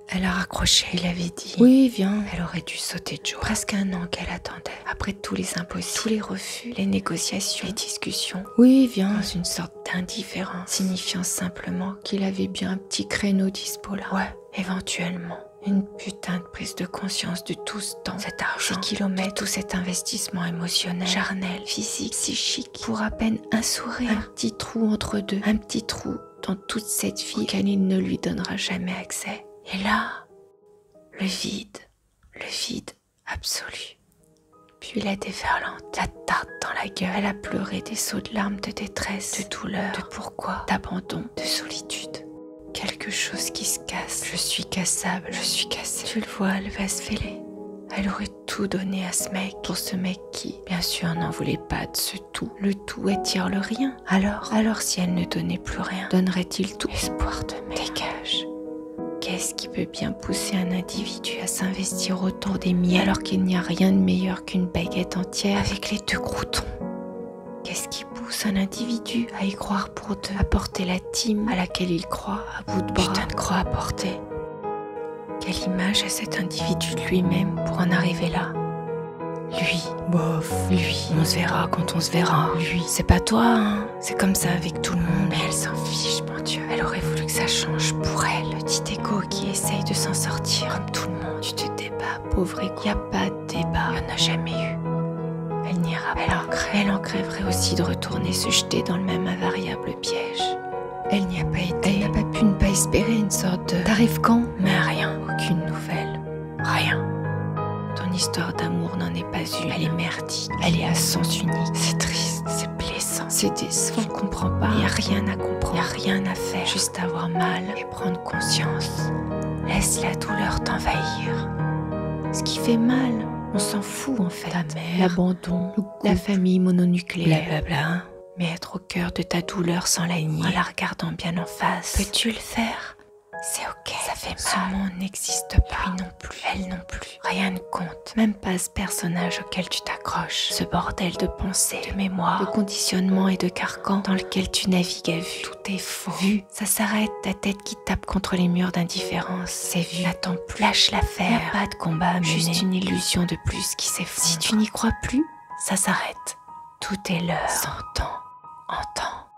Elle a raccroché. Il avait dit Oui, viens. Elle aurait dû sauter de joie. Presque un an qu'elle attendait. Après tous les impossibles, tous les refus, les négociations, les discussions. Oui, viens. Dans une sorte d'indifférence, signifiant simplement qu'il avait bien un petit créneau dispo là. Ouais, éventuellement. Une putain de prise de conscience de tout ce temps, cet argent, ces kilomètres, tout cet investissement émotionnel, charnel, physique, psychique, pour à peine un sourire, un petit trou entre deux, un petit trou dans toute cette vie auquel il ne lui donnera jamais accès. Et là, le vide absolu. Puis la déferlante, la tarte dans la gueule. Elle a pleuré des sauts de larmes de détresse, de douleur, de pourquoi, d'abandon, de solitude. Quelque chose qui se casse. Je suis cassable, je suis cassée. Tu le vois, elle va se fêler. Elle aurait tout donné à ce mec, pour ce mec qui, bien sûr, n'en voulait pas de ce tout. Le tout attire le rien. Alors si elle ne donnait plus rien, donnerait-il tout? Espoir de merde. Dégage. Qu'est-ce qui peut bien pousser un individu à s'investir autant des miens alors qu'il n'y a rien de meilleur qu'une baguette entière avec les deux croutons? Qu'est-ce qui pousse un individu à y croire pour deux, à porter la team à laquelle il croit à bout de bras? Putain de croix à porter. Quelle image a cet individu de lui-même pour en arriver là? Lui, bof, lui, on se verra quand on se verra. Lui, c'est pas toi, hein, c'est comme ça avec tout le monde. Mais elle s'en fiche, mon Dieu. Elle aurait voulu que ça change pour elle. Le petit égo qui essaye de s'en sortir comme tout le monde. Tu te débats, pauvre égo. Y a pas de débat, y en a jamais eu. Elle n'ira pas. Elle en crèverait aussi de retourner se jeter dans le même invariable piège. Elle n'y a pas été. Elle n'a pas pu ne pas espérer une sorte de... T'arrives quand? Mais rien, aucune nouvelle. Rien. Ton histoire d'amour n'en est pas une. Elle est merdique. Elle est à sens unique. C'est triste, c'est blessant, c'est décevant. On comprend pas. Il n'y a rien à comprendre. Il n'y a rien à faire. Juste avoir mal et prendre conscience. Laisse la douleur t'envahir. Ce qui fait mal, on s'en fout en fait. Ta mère, l'abandon, la famille mononucléaire, blablabla. Mais être au cœur de ta douleur sans la nier, en la regardant bien en face. Peux-tu le faire? C'est ok, ça fait mal. Ce monde n'existe pas. Lui non plus, elle non plus. Rien ne compte. Même pas ce personnage auquel tu t'accroches. Ce bordel de pensées, de mémoire, de conditionnement et de carcan dans lequel tu navigues à vue. Tout est faux. Vu, ça s'arrête, ta tête qui tape contre les murs d'indifférence. C'est vu. N'attends plus. Lâche l'affaire. Il n'y a pas de combat à mener. Juste une illusion de plus qui s'effondre. Si tu n'y crois plus, ça s'arrête. Tout est l'heure. Sans temps. Entends.